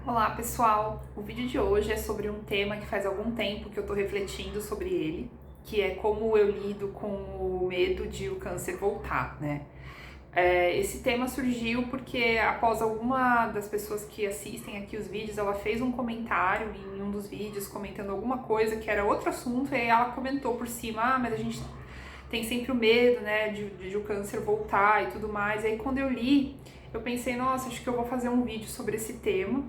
Olá pessoal, o vídeo de hoje é sobre um tema que faz algum tempo que eu tô refletindo sobre ele, que é como eu lido com o medo de o câncer voltar, né? Esse tema surgiu porque após alguma das pessoas que assistem aqui os vídeos, ela fez um comentário em um dos vídeos comentando alguma coisa que era outro assunto, e aí ela comentou por cima, mas a gente tem sempre o medo, né, de o câncer voltar e tudo mais. E aí quando eu li, eu pensei, nossa, acho que eu vou fazer um vídeo sobre esse tema.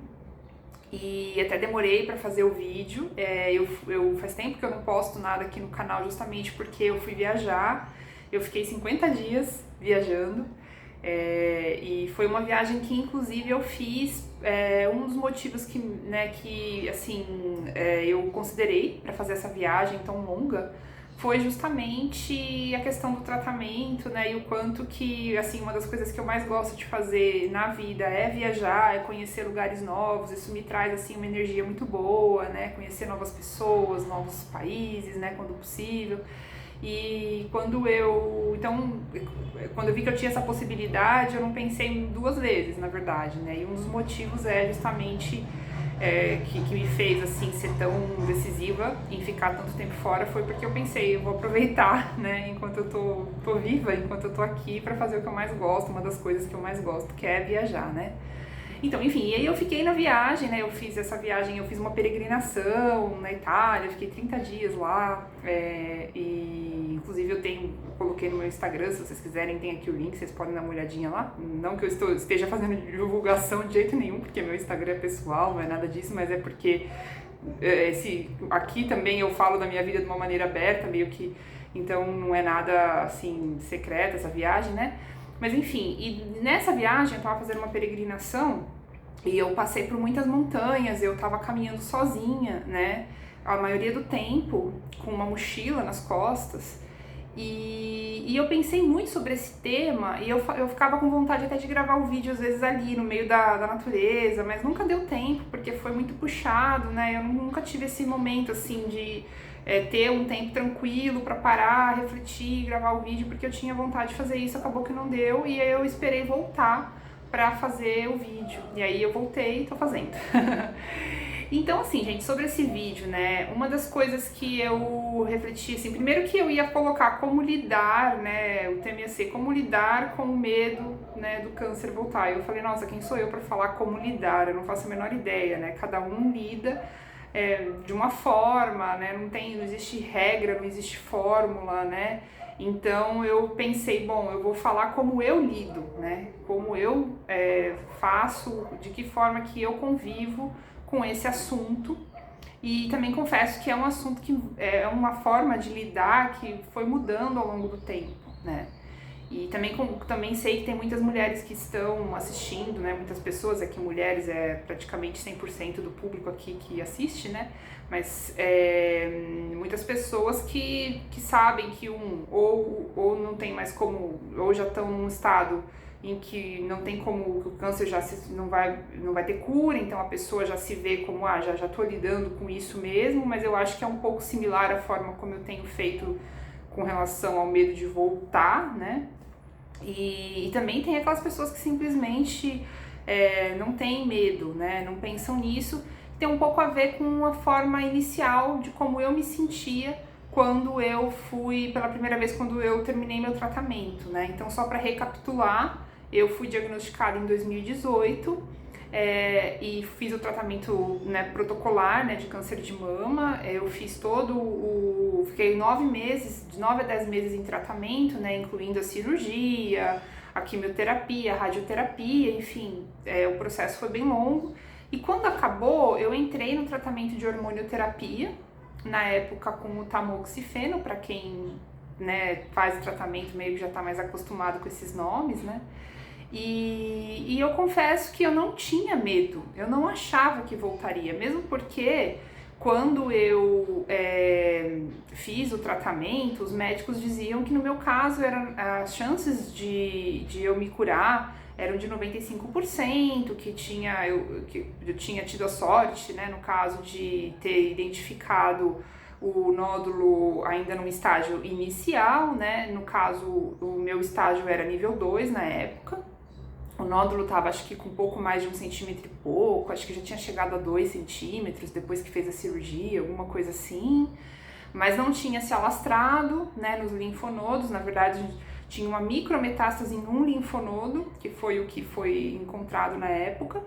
E até demorei para fazer o vídeo. Eu faz tempo que eu não posto nada aqui no canal justamente porque eu fui viajar. Eu fiquei 50 dias viajando. E foi uma viagem que inclusive eu fiz. Um dos motivos que assim, eu considerei para fazer essa viagem tão longa foi justamente a questão do tratamento, né, e o quanto que, assim, uma das coisas que eu mais gosto de fazer na vida é viajar, é conhecer lugares novos. Isso me traz, assim, uma energia muito boa, né, conhecer novas pessoas, novos países, né, quando possível. E quando eu vi que eu tinha essa possibilidade, eu não pensei duas vezes, na verdade, né, e um dos motivos é justamente que me fez assim ser tão decisiva em ficar tanto tempo fora foi porque eu pensei, eu vou aproveitar, né, enquanto eu tô viva, enquanto eu tô aqui para fazer o que eu mais gosto, uma das coisas que eu mais gosto, que é viajar, né. Então, enfim, e aí eu fiquei na viagem, né, eu fiz essa viagem, eu fiz uma peregrinação na Itália, fiquei 30 dias lá, e inclusive coloquei no meu Instagram, se vocês quiserem, tem aqui o link, vocês podem dar uma olhadinha lá. Não que eu esteja fazendo divulgação de jeito nenhum, porque meu Instagram é pessoal, não é nada disso, mas é porque aqui também eu falo da minha vida de uma maneira aberta, meio que, então não é nada assim secreto essa viagem, né? Mas enfim, e nessa viagem eu tava fazendo uma peregrinação e eu passei por muitas montanhas, eu tava caminhando sozinha, né? A maioria do tempo, com uma mochila nas costas. E eu pensei muito sobre esse tema e eu ficava com vontade até de gravar um vídeo às vezes ali no meio da natureza, mas nunca deu tempo porque foi muito puxado, né? Eu nunca tive esse momento assim de ter um tempo tranquilo para parar, refletir, gravar o vídeo, porque eu tinha vontade de fazer isso, acabou que não deu e aí eu esperei voltar para fazer o vídeo. E aí eu voltei e tô fazendo. Então, assim, gente, sobre esse vídeo, né, uma das coisas que eu refleti, assim, primeiro que eu ia colocar como lidar, né, o tema ia ser como lidar com o medo, né, do câncer voltar. Eu falei, nossa, quem sou eu para falar como lidar? Eu não faço a menor ideia, né, cada um lida de uma forma, né, não existe regra, não existe fórmula, né, então eu pensei, bom, eu vou falar como eu lido, né, como eu faço, de que forma que eu convivo com esse assunto. E também confesso que é um assunto que é uma forma de lidar que foi mudando ao longo do tempo, né? E também sei que tem muitas mulheres que estão assistindo, né? Muitas pessoas, aqui mulheres é praticamente 100% do público aqui que assiste, né? Mas muitas pessoas que sabem que ou não tem mais como, ou já estão num estado em que não tem como, o câncer não vai ter cura, então a pessoa já se vê como, já tô lidando com isso mesmo, mas eu acho que é um pouco similar à forma como eu tenho feito com relação ao medo de voltar, né? E também tem aquelas pessoas que simplesmente não têm medo, né? Não pensam nisso. Tem um pouco a ver com a forma inicial de como eu me sentia quando eu fui, pela primeira vez, quando eu terminei meu tratamento, né? Então, só para recapitular, eu fui diagnosticada em 2018 e fiz o tratamento, né, protocolar, né, de câncer de mama. Eu fiz fiquei 9 meses, de 9 a 10 meses em tratamento, né, incluindo a cirurgia, a quimioterapia, a radioterapia, enfim, o processo foi bem longo. E quando acabou, eu entrei no tratamento de hormonioterapia, na época com o tamoxifeno, para quem, né, faz o tratamento meio que já está mais acostumado com esses nomes, né? E eu confesso que eu não tinha medo, eu não achava que voltaria, mesmo porque quando eu fiz o tratamento, os médicos diziam que no meu caso as chances de eu me curar eram de 95%, que eu tinha tido a sorte, né, no caso de ter identificado o nódulo ainda num estágio inicial, né, no caso o meu estágio era nível 2 na época. O nódulo estava, acho que com um pouco mais de 1,5 cm e pouco, acho que já tinha chegado a 2 centímetros depois que fez a cirurgia, alguma coisa assim. Mas não tinha se alastrado, né, nos linfonodos. Na verdade, tinha uma micrometástase em um linfonodo, que foi o que foi encontrado na época.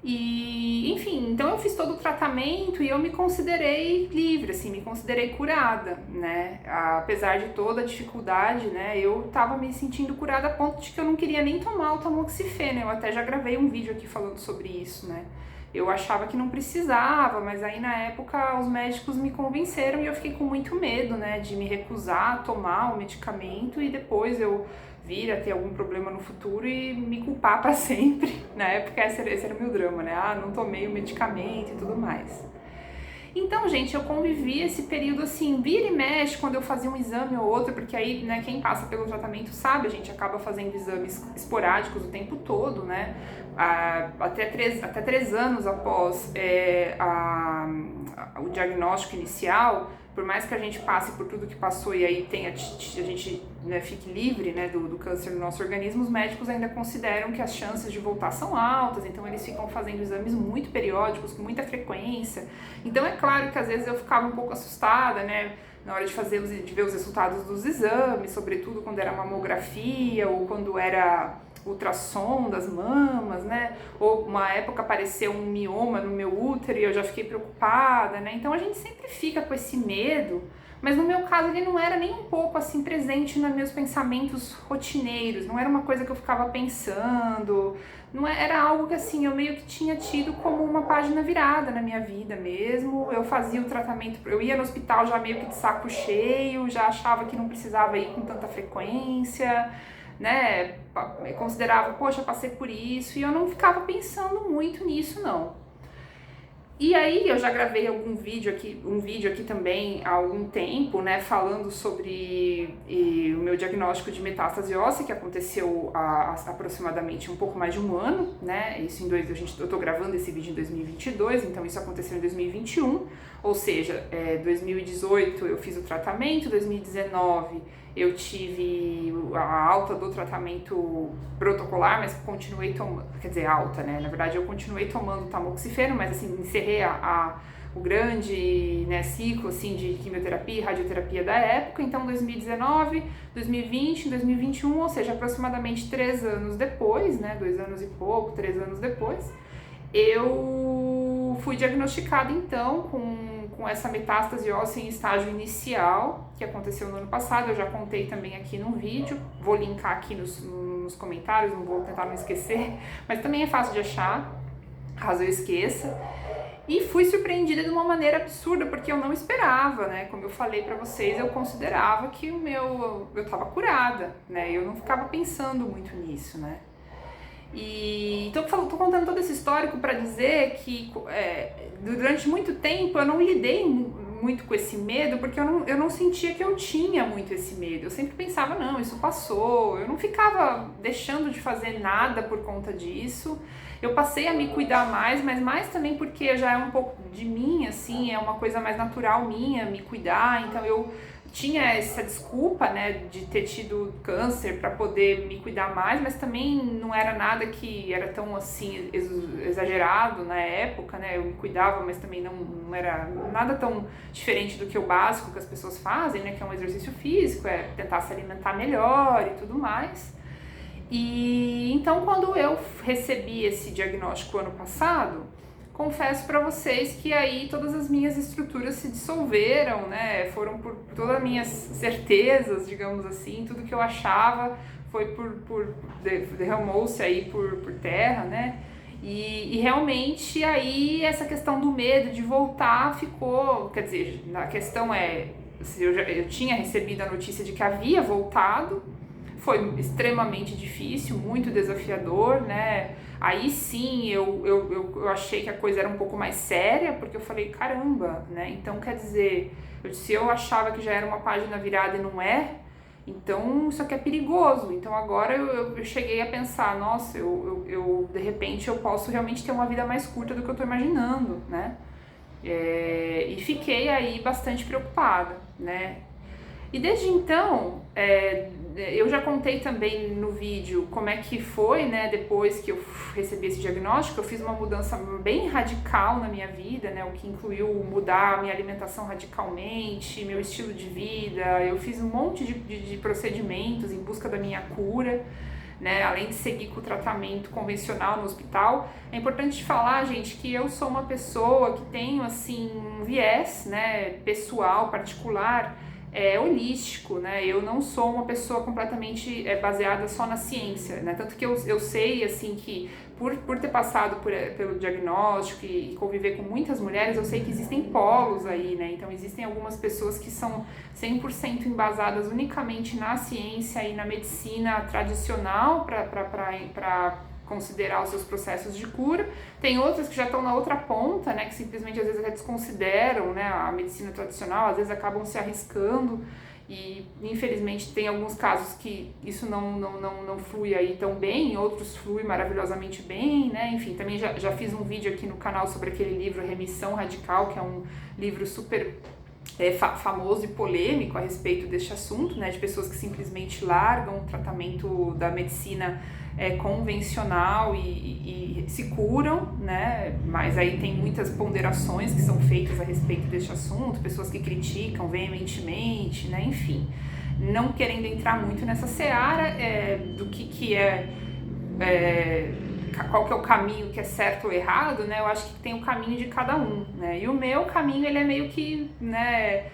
E, enfim, então eu fiz todo o tratamento e eu me considerei livre, assim, me considerei curada, né? Apesar de toda a dificuldade, né? Eu tava me sentindo curada a ponto de que eu não queria nem tomar o tamoxifeno. Eu até já gravei um vídeo aqui falando sobre isso, né? Eu achava que não precisava, mas aí na época os médicos me convenceram e eu fiquei com muito medo, né? De me recusar a tomar o medicamento e depois eu vir a ter algum problema no futuro e me culpar para sempre. Na época esse era o meu drama, né? Ah, não tomei o medicamento e tudo mais. Então, gente, eu convivi esse período assim, vira e mexe quando eu fazia um exame ou outro, porque aí, né, quem passa pelo tratamento sabe, a gente acaba fazendo exames esporádicos o tempo todo, né? Até 3 anos após o diagnóstico inicial, por mais que a gente passe por tudo que passou e aí a gente, né, fique livre, né, do câncer no nosso organismo, os médicos ainda consideram que as chances de voltar são altas, então eles ficam fazendo exames muito periódicos, com muita frequência. Então é claro que às vezes eu ficava um pouco assustada, né, na hora de ver os resultados dos exames, sobretudo quando era mamografia ou quando era ultrassom das mamas, né? Ou uma época apareceu um mioma no meu útero e eu já fiquei preocupada, né? Então a gente sempre fica com esse medo, mas no meu caso ele não era nem um pouco assim presente nos meus pensamentos rotineiros, não era uma coisa que eu ficava pensando, não era algo que assim eu meio que tinha tido como uma página virada na minha vida mesmo. Eu fazia o tratamento, eu ia no hospital já meio que de saco cheio, já achava que não precisava ir com tanta frequência, né, eu considerava, poxa, eu passei por isso, e eu não ficava pensando muito nisso, não. E aí eu já gravei um vídeo aqui também há algum tempo, né, falando sobre o meu diagnóstico de metástase óssea, que aconteceu há aproximadamente um pouco mais de um ano, né, eu tô gravando esse vídeo em 2022, então isso aconteceu em 2021, ou seja, 2018 eu fiz o tratamento, 2019 eu tive a alta do tratamento protocolar, mas continuei tomando, quer dizer, alta, né? Na verdade, eu continuei tomando tamoxifeno, mas assim, encerrei o grande, né, ciclo assim, de quimioterapia e radioterapia da época. Então, 2019, 2020, 2021, ou seja, aproximadamente 3 anos depois, né? 2 anos e pouco, 3 anos depois, eu fui diagnosticada então com essa metástase óssea em estágio inicial, que aconteceu no ano passado. Eu já contei também aqui no vídeo, vou linkar aqui nos comentários, não vou tentar não esquecer, mas também é fácil de achar, caso eu esqueça. E fui surpreendida de uma maneira absurda, porque eu não esperava, né? Como eu falei pra vocês, eu considerava que eu tava curada, né? Eu não ficava pensando muito nisso, né? Então tô contando todo esse histórico para dizer que durante muito tempo eu não lidei muito com esse medo, porque eu não sentia que eu tinha muito esse medo. Eu sempre pensava, não, isso passou. Eu não ficava deixando de fazer nada por conta disso. Eu passei a me cuidar mais, mas mais também porque já é um pouco de mim, assim, é uma coisa mais natural minha, me cuidar. Então eu tinha essa desculpa, né, de ter tido câncer para poder me cuidar mais, mas também não era nada que era tão assim exagerado na época, né? Eu me cuidava, mas também não era nada tão diferente do que o básico que as pessoas fazem, né, que é um exercício físico, é tentar se alimentar melhor e tudo mais. E então quando eu recebi esse diagnóstico ano passado, confesso para vocês que aí todas as minhas estruturas se dissolveram, né? Foram por todas as minhas certezas, digamos assim, tudo que eu achava foi derramou-se aí por terra, né? E realmente aí essa questão do medo de voltar ficou, quer dizer, a questão eu tinha recebido a notícia de que havia voltado, foi extremamente difícil, muito desafiador, né? Aí sim eu achei que a coisa era um pouco mais séria, porque eu falei, caramba, né? Então quer dizer, se eu achava que já era uma página virada e não é, então isso aqui é perigoso. Então agora eu cheguei a pensar, nossa, de repente eu posso realmente ter uma vida mais curta do que eu tô imaginando, né? E fiquei aí bastante preocupada, né? E desde então, eu já contei também no vídeo como é que foi, né, depois que eu recebi esse diagnóstico. Eu fiz uma mudança bem radical na minha vida, né, o que incluiu mudar a minha alimentação radicalmente, meu estilo de vida. Eu fiz um monte de procedimentos em busca da minha cura, né, além de seguir com o tratamento convencional no hospital. É importante falar, gente, que eu sou uma pessoa que tenho, assim, um viés, né, pessoal, particular, holístico, né? Eu não sou uma pessoa completamente baseada só na ciência, né? Tanto que eu sei, assim, que por ter passado pelo diagnóstico e conviver com muitas mulheres, eu sei que existem polos aí, né? Então existem algumas pessoas que são 100% embasadas unicamente na ciência e na medicina tradicional para considerar os seus processos de cura. Tem outras que já estão na outra ponta, né, que simplesmente às vezes até desconsideram, né, a medicina tradicional, às vezes acabam se arriscando e infelizmente tem alguns casos que isso não flui aí tão bem, outros flui maravilhosamente bem, né, enfim, também já fiz um vídeo aqui no canal sobre aquele livro Remissão Radical, que é um livro super famoso e polêmico a respeito deste assunto, né, de pessoas que simplesmente largam o tratamento da medicina convencional e se curam, né? Mas aí tem muitas ponderações que são feitas a respeito deste assunto, pessoas que criticam veementemente, né? Enfim, não querendo entrar muito nessa seara do que qual que é o caminho que é certo ou errado, né? Eu acho que tem o caminho de cada um, né? E o meu caminho, ele é meio que, né,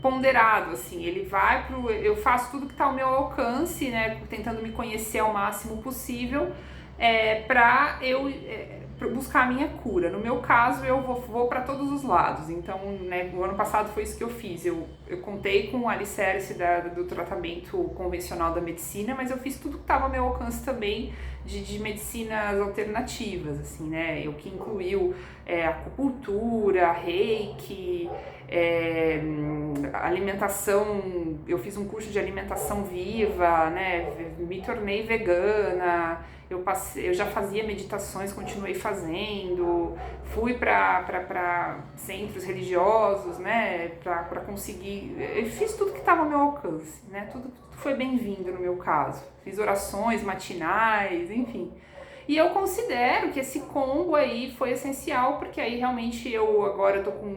ponderado, assim, ele vai eu faço tudo que está ao meu alcance, né, tentando me conhecer ao máximo possível, para eu buscar a minha cura. No meu caso, eu vou para todos os lados. Então, né, o ano passado foi isso que eu fiz. Eu contei com o alicerce do tratamento convencional da medicina, mas eu fiz tudo que estava ao meu alcance também de medicinas alternativas, assim, né, o que incluiu acupuntura, reiki, alimentação. Eu fiz um curso de alimentação viva, né, me tornei vegana, eu já fazia meditações, continuei fazendo, fui para centros religiosos, né, para conseguir, eu fiz tudo que estava ao meu alcance, né, tudo foi bem-vindo no meu caso, fiz orações matinais, enfim. E eu considero que esse combo aí foi essencial, porque aí realmente eu agora tô com,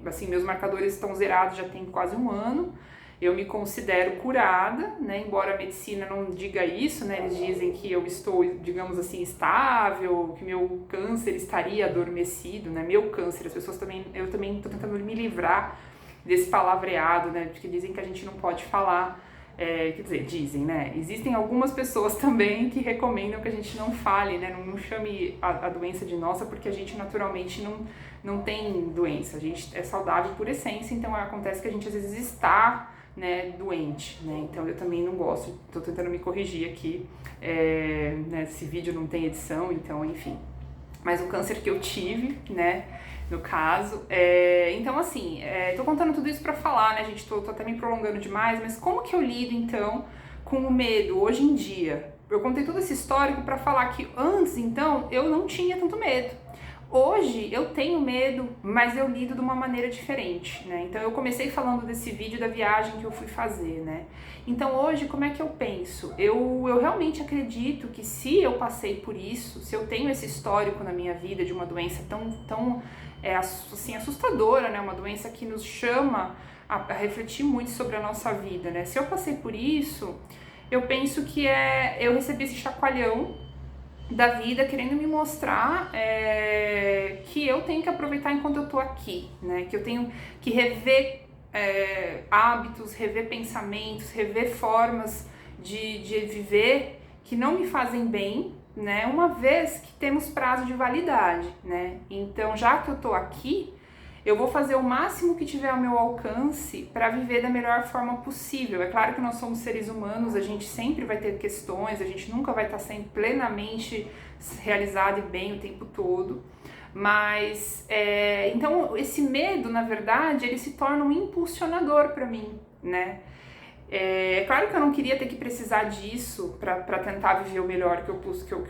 assim, meus marcadores estão zerados já tem quase um ano, eu me considero curada, né, embora a medicina não diga isso, né, eles dizem que eu estou, digamos assim, estável, que meu câncer estaria adormecido, né, meu câncer, as pessoas também, eu também tô tentando me livrar desse palavreado, né, porque dizem que a gente não pode falar. Quer dizer, dizem, né? Existem algumas pessoas também que recomendam que a gente não fale, né? Não chame a doença de nossa, porque a gente naturalmente não tem doença. A gente é saudável por essência, então acontece que a gente às vezes está, né, doente, né? Então eu também não gosto, tô tentando me corrigir aqui, né? Esse vídeo não tem edição, então enfim. Mas o câncer que eu tive, né, no caso, então assim, tô contando tudo isso pra falar, né, gente, tô até me prolongando demais, mas como que eu lido então com o medo hoje em dia? Eu contei todo esse histórico pra falar que antes, então, eu não tinha tanto medo. Hoje eu tenho medo, mas eu lido de uma maneira diferente, né? Então eu comecei falando desse vídeo da viagem que eu fui fazer, né? Então hoje como é que eu penso? Eu realmente acredito que se eu passei por isso, se eu tenho esse histórico na minha vida de uma doença tão assim, assustadora, né? Uma doença que nos chama a refletir muito sobre a nossa vida, né? Se eu passei por isso, eu penso que eu recebi esse chacoalhão da vida querendo me mostrar que eu tenho que aproveitar enquanto eu tô aqui, né? Que eu tenho que rever hábitos, rever pensamentos, rever formas de viver que não me fazem bem, né? Uma vez que temos prazo de validade, né? Então, já que eu tô aqui, eu vou fazer o máximo que tiver ao meu alcance para viver da melhor forma possível. É claro que nós somos seres humanos, a gente sempre vai ter questões, a gente nunca vai estar sempre plenamente realizado e bem o tempo todo. Mas, então, esse medo, na verdade, ele se torna um impulsionador para mim, né? É claro que eu não queria ter que precisar disso pra tentar viver o melhor que eu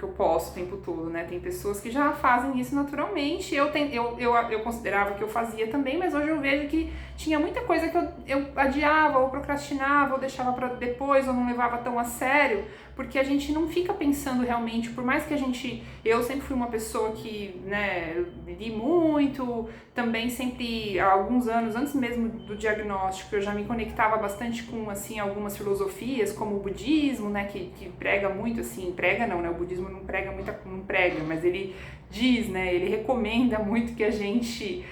posso o tempo todo, né? Tem pessoas que já fazem isso naturalmente, eu considerava que eu fazia também, mas hoje eu vejo que tinha muita coisa que eu adiava, ou procrastinava, ou deixava pra depois, ou não levava tão a sério, porque a gente não fica pensando realmente, por mais que eu sempre fui uma pessoa que, né, li muito, também sempre, há alguns anos, antes mesmo do diagnóstico, eu já me conectava bastante com, assim, algumas filosofias, como o budismo, né, que prega muito, assim, prega não, né, o budismo não prega, mas ele diz, né, ele recomenda muito que a gente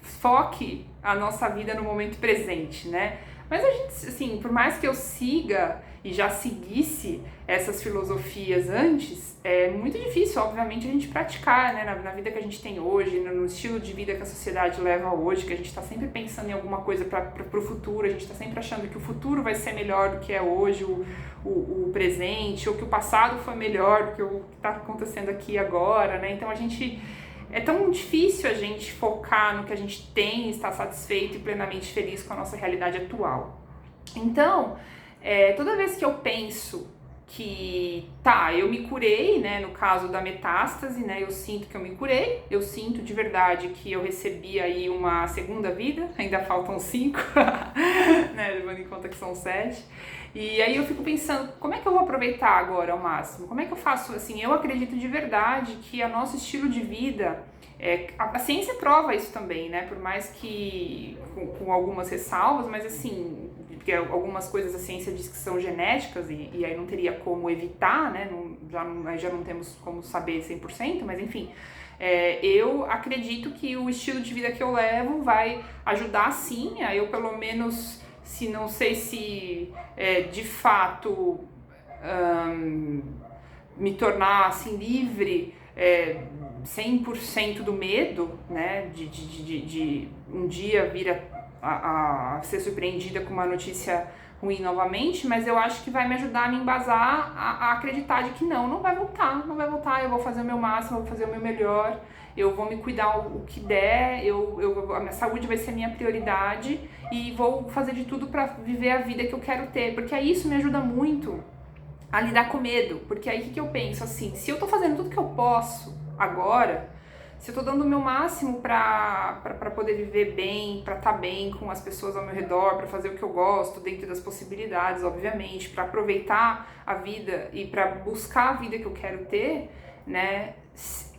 foque a nossa vida no momento presente, né, mas a gente, assim, por mais que eu siga e já seguisse essas filosofias antes, é muito difícil, obviamente, a gente praticar, né, na vida que a gente tem hoje, no estilo de vida que a sociedade leva hoje, que a gente está sempre pensando em alguma coisa para o futuro, a gente está sempre achando que o futuro vai ser melhor do que é hoje, o presente, ou que o passado foi melhor do que o que está acontecendo aqui e agora, né, então é tão difícil a gente focar no que a gente tem, estar satisfeito e plenamente feliz com a nossa realidade atual. Então, toda vez que eu penso que, eu me curei, né, no caso da metástase, né, eu sinto que eu me curei, eu sinto de verdade que eu recebi aí uma segunda vida, ainda faltam 5, né, levando em conta que são 7, e aí eu fico pensando, como é que eu vou aproveitar agora ao máximo? Como é que eu faço, assim, eu acredito de verdade que o nosso estilo de vida, a ciência prova isso também, né, por mais que com algumas ressalvas, mas assim, porque algumas coisas a ciência diz que são genéticas e aí não teria como evitar, né, já não temos como saber 100%, mas enfim, eu acredito que o estilo de vida que eu levo vai ajudar sim, a eu pelo menos, se não sei se de fato me tornar assim livre 100% do medo, né, de um dia vir a ser surpreendida com uma notícia ruim novamente, mas eu acho que vai me ajudar a me embasar a acreditar de que não vai voltar, eu vou fazer o meu máximo, eu vou fazer o meu melhor, eu vou me cuidar o que der, a minha saúde vai ser minha prioridade e vou fazer de tudo para viver a vida que eu quero ter, porque aí isso me ajuda muito a lidar com medo, porque aí o que eu penso, assim, se eu tô fazendo tudo que eu posso agora, se eu tô dando o meu máximo pra poder viver bem, pra estar bem com as pessoas ao meu redor, pra fazer o que eu gosto, dentro das possibilidades, obviamente, pra aproveitar a vida e pra buscar a vida que eu quero ter, né,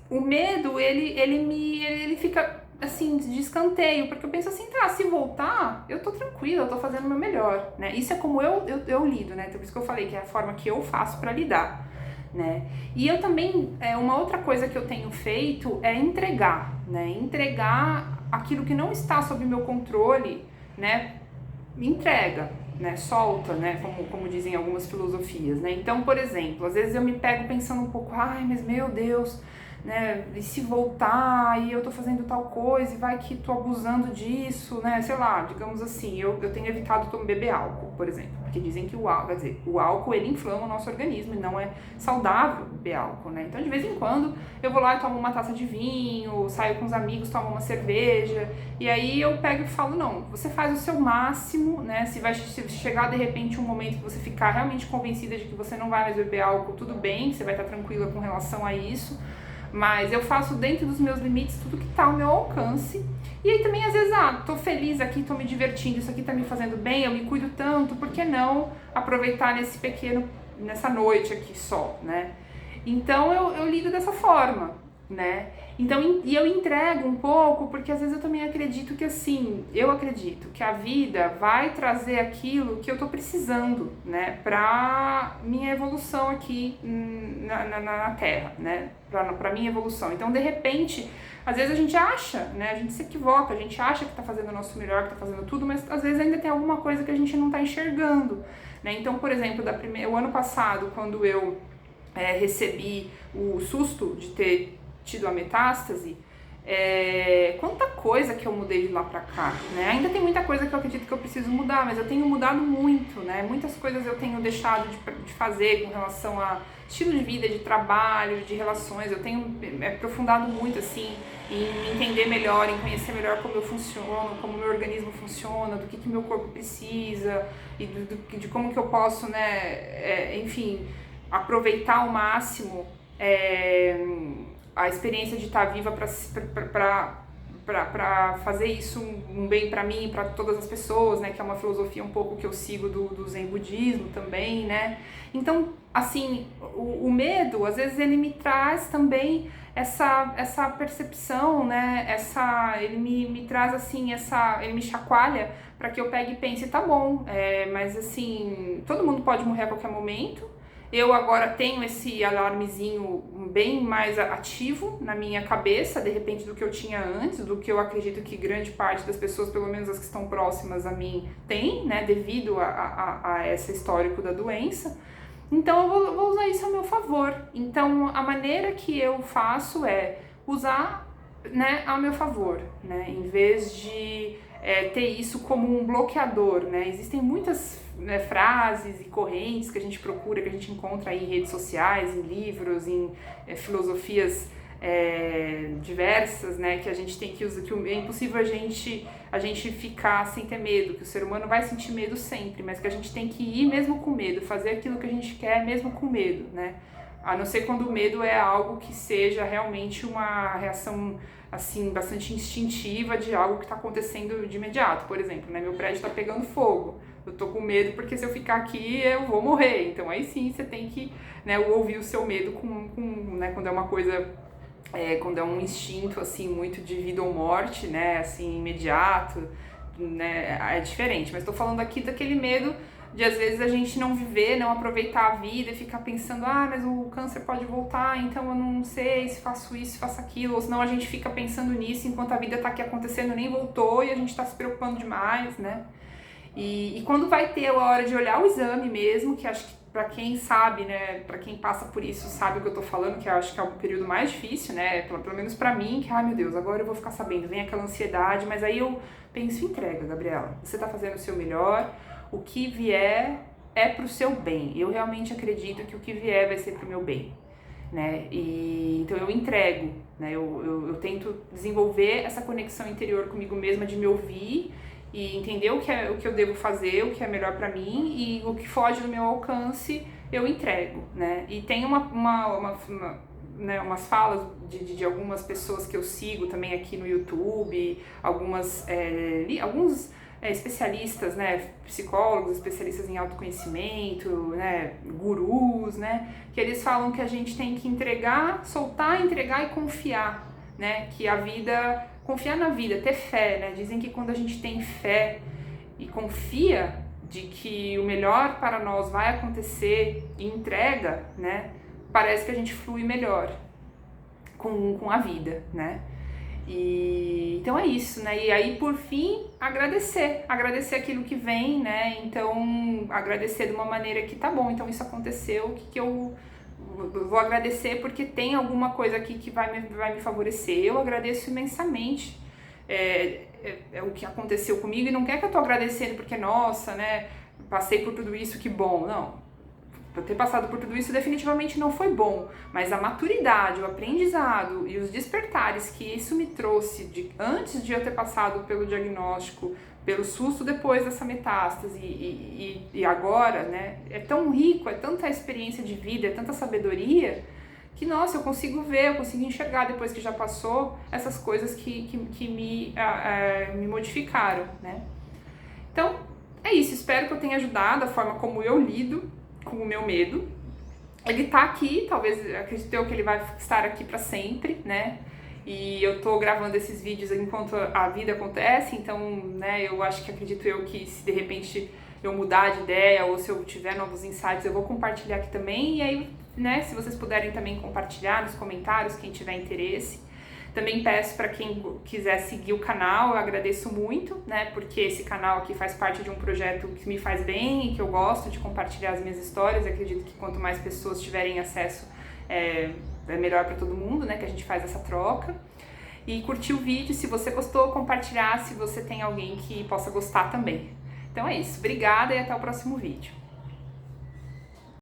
o medo, ele fica, assim, de escanteio, porque eu penso assim, se voltar, eu tô tranquila, eu tô fazendo o meu melhor, né, isso é como eu lido, né, então por isso que eu falei que é a forma que eu faço pra lidar, né? E eu também, uma outra coisa que eu tenho feito é entregar, né? Entregar aquilo que não está sob meu controle, né? Entrega, né? Solta, né? Como dizem algumas filosofias, né? Então, por exemplo, às vezes eu me pego pensando um pouco, mas meu Deus, né? E se voltar e eu tô fazendo tal coisa e vai que tô abusando disso, né? Sei lá, digamos assim, eu tenho evitado beber álcool, por exemplo, porque dizem que o álcool ele inflama o nosso organismo e não é saudável beber álcool, né? Então de vez em quando eu vou lá e tomo uma taça de vinho, saio com os amigos, tomo uma cerveja e aí eu pego e falo, não, você faz o seu máximo, né? Se chegar de repente um momento que você ficar realmente convencida de que você não vai mais beber álcool, tudo bem, você vai estar tranquila com relação a isso. Mas eu faço dentro dos meus limites tudo que tá ao meu alcance. E aí também às vezes, tô feliz aqui, tô me divertindo, isso aqui tá me fazendo bem, eu me cuido tanto, por que não aproveitar nessa noite aqui só, né? Então eu lido dessa forma, né? Então, e eu entrego um pouco, porque às vezes eu também acredito que assim, eu acredito que a vida vai trazer aquilo que eu tô precisando, né, pra minha evolução aqui na Terra, né, pra minha evolução. Então, de repente, às vezes a gente acha, né, a gente se equivoca, a gente acha que tá fazendo o nosso melhor, que tá fazendo tudo, mas às vezes ainda tem alguma coisa que a gente não tá enxergando, né. Então, por exemplo, o ano passado, quando eu recebi o susto de ter tido a metástase, quanta coisa que eu mudei de lá pra cá, né? Ainda tem muita coisa que eu acredito que eu preciso mudar, mas eu tenho mudado muito, né? Muitas coisas eu tenho deixado de fazer com relação a estilo de vida, de trabalho, de relações. Eu tenho aprofundado muito, assim, em entender melhor, em conhecer melhor como eu funciono, como o meu organismo funciona, do que meu corpo precisa e de como que eu posso, né, enfim, aproveitar ao máximo a experiência de estar viva para fazer isso um bem para mim e para todas as pessoas, né, que é uma filosofia um pouco que eu sigo do Zen budismo também, né. Então, assim, o medo, às vezes ele me traz também essa percepção, né, ele me traz assim, ele me chacoalha para que eu pegue e pense, tá bom, mas assim, todo mundo pode morrer a qualquer momento. Eu agora tenho esse alarmezinho bem mais ativo na minha cabeça, de repente, do que eu tinha antes, do que eu acredito que grande parte das pessoas, pelo menos as que estão próximas a mim, tem, né, devido a esse histórico da doença. Então eu vou usar isso a meu favor. Então a maneira que eu faço é usar, né, a meu favor, né, em vez de ter isso como um bloqueador, né. Existem muitas, né, frases e correntes que a gente procura, que a gente encontra aí em redes sociais, em livros, em filosofias diversas, né, que a gente tem que usar, que é impossível a gente ficar sem ter medo, que o ser humano vai sentir medo sempre, mas que a gente tem que ir mesmo com medo, fazer aquilo que a gente quer mesmo com medo, né, a não ser quando o medo é algo que seja realmente uma reação, assim, bastante instintiva de algo que está acontecendo de imediato. Por exemplo, né, meu prédio está pegando fogo, eu tô com medo porque se eu ficar aqui eu vou morrer, então aí sim você tem que, né, ouvir o seu medo né, quando é uma coisa, quando é um instinto, assim, muito de vida ou morte, né, assim, imediato, né, é diferente, mas tô falando aqui daquele medo de às vezes a gente não viver, não aproveitar a vida e ficar pensando, mas o câncer pode voltar, então eu não sei se faço isso, se faço aquilo, ou senão a gente fica pensando nisso enquanto a vida tá aqui acontecendo, nem voltou e a gente tá se preocupando demais, né? E quando vai ter a hora de olhar o exame mesmo, que acho que pra quem sabe, né, pra quem passa por isso sabe o que eu tô falando, que eu acho que é o período mais difícil, né, pelo menos pra mim, que, meu Deus, agora eu vou ficar sabendo, vem aquela ansiedade, mas aí eu penso, entrega, Gabriela, você tá fazendo o seu melhor, o que vier é pro seu bem, eu realmente acredito que o que vier vai ser pro meu bem, né, e então eu entrego, né, eu tento desenvolver essa conexão interior comigo mesma de me ouvir e entender o que eu devo fazer, o que é melhor pra mim, e o que foge do meu alcance eu entrego, né, e tem né, umas falas de algumas pessoas que eu sigo também aqui no YouTube, alguns especialistas, né, psicólogos, especialistas em autoconhecimento, né, gurus, né, que eles falam que a gente tem que soltar, entregar e confiar, né, que a vida, confiar na vida, ter fé, né, dizem que quando a gente tem fé e confia de que o melhor para nós vai acontecer e entrega, né, parece que a gente flui melhor com a vida, né. E então é isso, né? E aí, por fim, agradecer aquilo que vem, né? Então, agradecer de uma maneira que tá bom, então isso aconteceu, o que eu vou agradecer porque tem alguma coisa aqui que vai me favorecer. Eu agradeço imensamente o que aconteceu comigo e não quer que eu tô agradecendo porque, nossa, né? Passei por tudo isso, que bom. Não. Eu ter passado por tudo isso definitivamente não foi bom, mas a maturidade, o aprendizado e os despertares que isso me trouxe antes de eu ter passado pelo diagnóstico, pelo susto depois dessa metástase e agora, né, é tão rico, é tanta experiência de vida, é tanta sabedoria, que, nossa, eu consigo ver, eu consigo enxergar depois que já passou essas coisas que me modificaram, né. Então, é isso, espero que eu tenha ajudado a forma como eu lido com o meu medo. Ele tá aqui, talvez, acredito eu que ele vai estar aqui pra sempre, né, e eu tô gravando esses vídeos enquanto a vida acontece, então, né, eu acho que acredito eu que se de repente eu mudar de ideia ou se eu tiver novos insights, eu vou compartilhar aqui também, e aí, né, se vocês puderem também compartilhar nos comentários, quem tiver interesse. Também peço para quem quiser seguir o canal, eu agradeço muito, né, porque esse canal aqui faz parte de um projeto que me faz bem e que eu gosto de compartilhar as minhas histórias. Eu acredito que quanto mais pessoas tiverem acesso, é melhor para todo mundo, né, que a gente faz essa troca. e curtir o vídeo. Se você gostou, compartilhar se você tem alguém que possa gostar também. Então é isso, obrigada e até o próximo vídeo.